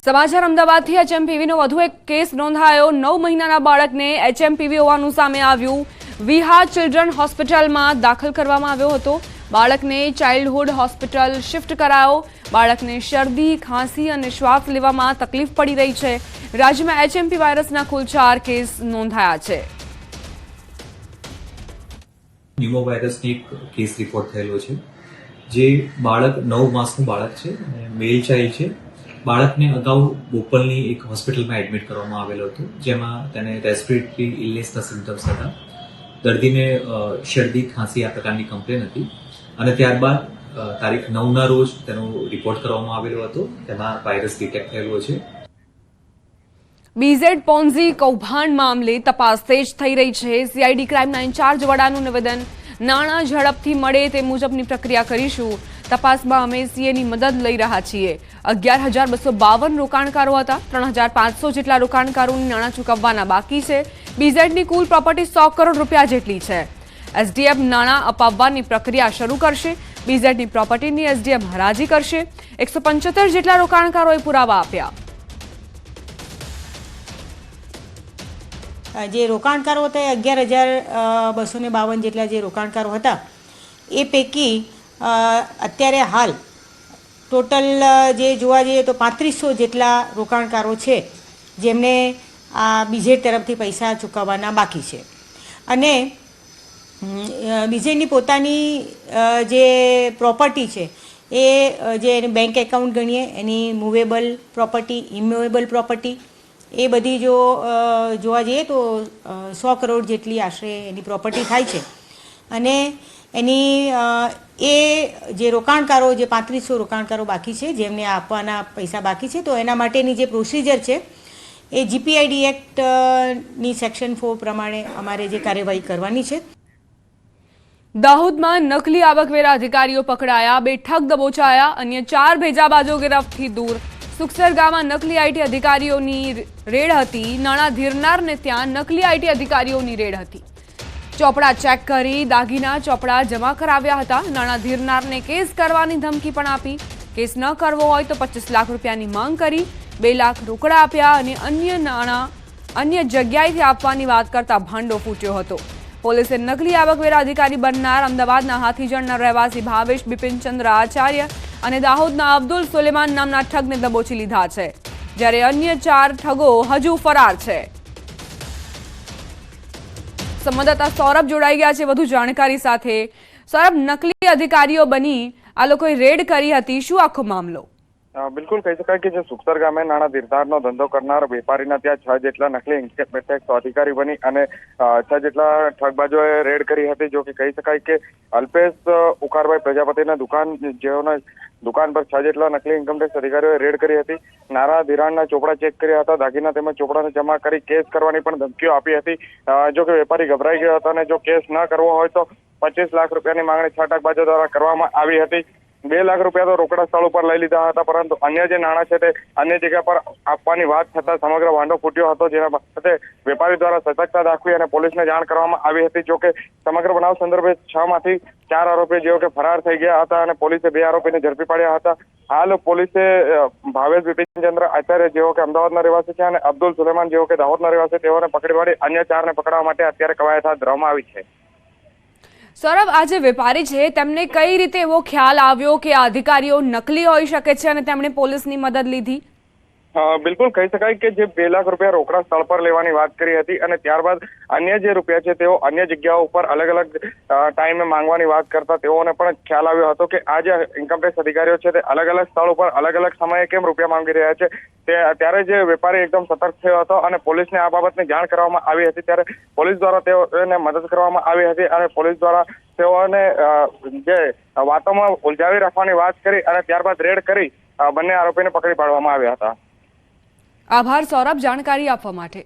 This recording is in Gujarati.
સમાચાર અમદાવાદથી એચએમપીવીનો વધુ એક કેસ નોંધાયો। 9 મહિનાના બાળકને એચએમપીવી હોવાનું સામે આવ્યું। વિહાર ચિલ્ડ્રન હોસ્પિટલમાં દાખલ કરવામાં આવ્યો હતો। બાળકને ચાઇલ્ડહુડ હોસ્પિટલ શિફ્ટ કરાયો। બાળકને શરદી, ખાંસી અને શ્વાસ લેવામાં તકલીફ પડી રહી છે। રાજ્યમાં એચએમપી વાયરસના કુલ 4 કેસ નોંધાયા છે। ન્યુમોવાયરસની એક કેસ રિપોર્ટ થયેલો છે, જે બાળક 9 માસનું બાળક છે, મેલ ચાઇલ્ડ છે। બાળકને અગાઉ બોપલની એક હોસ્પિટલમાં એડમિટ કરવામાં આવેલો હતો, જેમાં તેને રેસ્પિરેટરી ઇલનેસના સિમ્ટમ્સ હતા। દર્દીને શરદી, ખાંસી આ પ્રકારની કમ્પ્લેન હતી અને ત્યારબાદ તારીખ 9ના રોજ તેનો રિપોર્ટ કરવામાં આવેલો હતો। તેમાં વાયરસ ડિટેક્ટ થયેલો છે। બીઝેડ પોન્ઝી કૌભાંડ મામલે તપાસ તેજ થઈ રહી છે। સીઆઈડી ક્રાઇમના ઇન્ચાર્જ વડાનું નિવેદન, નાણાં ઝડપથી મળે તે મુજબની પ્રક્રિયા કરીશું। તપાસમાં અમે સીએની મદદ લઈ રહ્યા છીએ। 11,252 રોકાણકારો હતા। 3,500 જેટલા રોકાણકારોની નાણાં ચૂકવવાના બાકી છે। બીઝેડની કુલ પ્રોપર્ટી 100 કરોડ રૂપિયા જેટલી છે। એસડીએફ નાણાં અપાવવાની પ્રક્રિયા શરૂ કરશે। બીઝેડની પ્રોપર્ટીની એસડીએફ હરાજી કરશે। 175 જેટલા રોકાણકારોએ પુરાવા આપ્યા। જે રોકાણકારો હતા એ 11,252 જેટલા જે રોકાણકારો હતા એ પૈકી અત્યારે હાલ ટોટલ જે જોવા જઈએ તો 3500 જેટલા રોકાણકારો છે જેમને આ બીઝેડ તરફથી પૈસા ચૂકવવાના બાકી છે। અને બીઝેડની પોતાની જે પ્રોપર્ટી છે એ જે બેંક એકાઉન્ટ ગણીએ એની મૂવેબલ પ્રોપર્ટી, ઇમૂવેબલ પ્રોપર્ટી એ બધી જો જોવા જઈએ તો 100 કરોડ જેટલી આશરે એની પ્રોપર્ટી થાય છે। અને એની એ જે રોકાણકારો, જે 3500 રોકાણકારો બાકી છે જેમને આપવાના પૈસા બાકી છે, તો એના માટેની જે પ્રોસિજર છે એ જીપીઆઈડી એક્ટની સેક્શન 4 પ્રમાણે અમારે જે કાર્યવાહી કરવાની છે। દાહોદમાં નકલી આવકવેરા અધિકારીઓ પકડાયા, 2 ઠગ દબોચાયા, અન્ય 4 ભેજાબાજો ગિરફથી દૂર। સુખસર ગામમાં નકલી આઈટી અધિકારીઓની રેડ હતી। નાણાં ધીરનારને ત્યાં નકલી આઈટી અધિકારીઓની રેડ હતી। ચોપડા ચેક કરી દાગીના ચોપડા જમા કરાવ્યા હતા। નાણાં ધીરનારને કેસ કરવાની ધમકી પણ આપી। કેસ ન કરવો હોય તો 25 લાખ રૂપિયાની માંગ કરી। 2 લાખ રોકડા આપ્યા અને અન્ય નાણાં અન્ય જગ્યાએથી આપવાની વાત કરતા ભાંડો ફૂટ્યો હતો। પોલીસે નકલી આવકવેરા અધિકારી બનનાર અમદાવાદના હાથીજણના રહેવાસી ભાવેશ બિપિનચંદ્ર આચાર્ય અને દાહોદના અબ્દુલ સુલેમાન નામના ઠગને દબોચી લીધા છે, જ્યારે અન્ય 4 ઠગો હજુ ફરાર છે। સંવાદદાતા સૌરભ જોડાઈ ગયા છે વધુ જાણકારી સાથે। સૌરભ, નકલી અધિકારીઓ બની આ લોકોએ રેડ કરી હતી, શું આખો મામલો? બિલકુલ કહી શકાય કે જે સુખસર ગામે નાણાં ધીરધારનો ધંધો કરનાર વેપારીના ત્યાં 6 જેટલા નકલી ઇન્કમ ટેક્સ અધિકારી બની અને 6 જેટલા ઠગબાજોએ રેડ કરી હતી। જો કે કહી શકાય કે અલ્પેશ ઉકારભાઈ પ્રજાપતિના દુકાન પર 6 જેટલા નકલી ઇન્કમટેક્સ અધિકારીઓએ રેડ કરી હતી। નાણાં ધિરાણના ચોપડા ચેક કર્યા હતા, દાગીના તેમજ ચોપડાને જમા કરી કેસ કરવાની પણ ધમકીઓ આપી હતી। જો કે વેપારી ગભરાઈ ગયો હતો અને જો કેસ ન કરવો હોય તો 25 લાખ રૂપિયાની માંગણી 6 ઠગબાજો દ્વારા કરવામાં આવી હતી। 2 લાખ રૂપિયા તો રોકડા સ્થળ ઉપર લઈ લીધા હતા, પરંતુ અન્ય જે નાણાં છે તે અન્ય જગ્યા પર આપવાની વાત થતા સમગ્ર ભાંડો ફૂટ્યો હતો, જેના બાબતે વેપારી દ્વારા સતર્કતા દાખવી અને પોલીસને જાણ કરવામાં આવી હતી। જો કે સમગ્ર બનાવ સંદર્ભે 6 માંથી 4 આરોપી જેઓ કે ફરાર થઈ ગયા હતા અને પોલીસે 2 આરોપીને ઝડપી પાડ્યા હતા। હાલ પોલીસે ભાવેશ બિપિનચંદ્ર આચાર્ય જેઓ કે અમદાવાદના રહેવાસી છે અને અબ્દુલ સુલેમાન જેઓ કે દાહોદના રહેવાસી તેઓને પકડી પાડી અન્ય 4ને પકડવા માટે અત્યારે કવાયત હાથ ધરવામાં આવી છે। સૌરભ, આ જે વેપારી છે તેમને કઈ રીતે એવો ખ્યાલ આવ્યો કે આ અધિકારીઓ નકલી હોઈ શકે છે અને તેમણે પોલીસની મદદ લીધી? બિલકુલ કહી શકાય કે જે 2 લાખ રૂપિયા રોકડા સ્થળ પર લેવાની વાત કરી હતી અને ત્યારબાદ અન્ય જે રૂપિયા છે તેઓ અન્ય જગ્યાઓ ઉપર અલગ અલગ ટાઈમે માંગવાની વાત કરતા તેઓને પણ ખ્યાલ આવ્યો હતો કે આ જે ઇન્કમટેક્સ અધિકારીઓ છે તે અલગ અલગ સ્થળ ઉપર અલગ અલગ સમયે કેમ રૂપિયા માંગી રહ્યા છે। ત્યારે જે વેપારી એકદમ સતર્ક થયો હતો અને પોલીસને આ બાબતની જાણ કરવામાં આવી હતી। ત્યારે પોલીસ દ્વારા તેઓને મદદ કરવામાં આવી હતી અને પોલીસ દ્વારા તેઓને જે વાતોમાં ઉલઝાવી રાખવાની વાત કરી અને ત્યારબાદ રેડ કરી બંને આરોપીને પકડી પાડવામાં આવ્યા હતા। આભાર સૌરભ, જાણકારી આપવા માટે।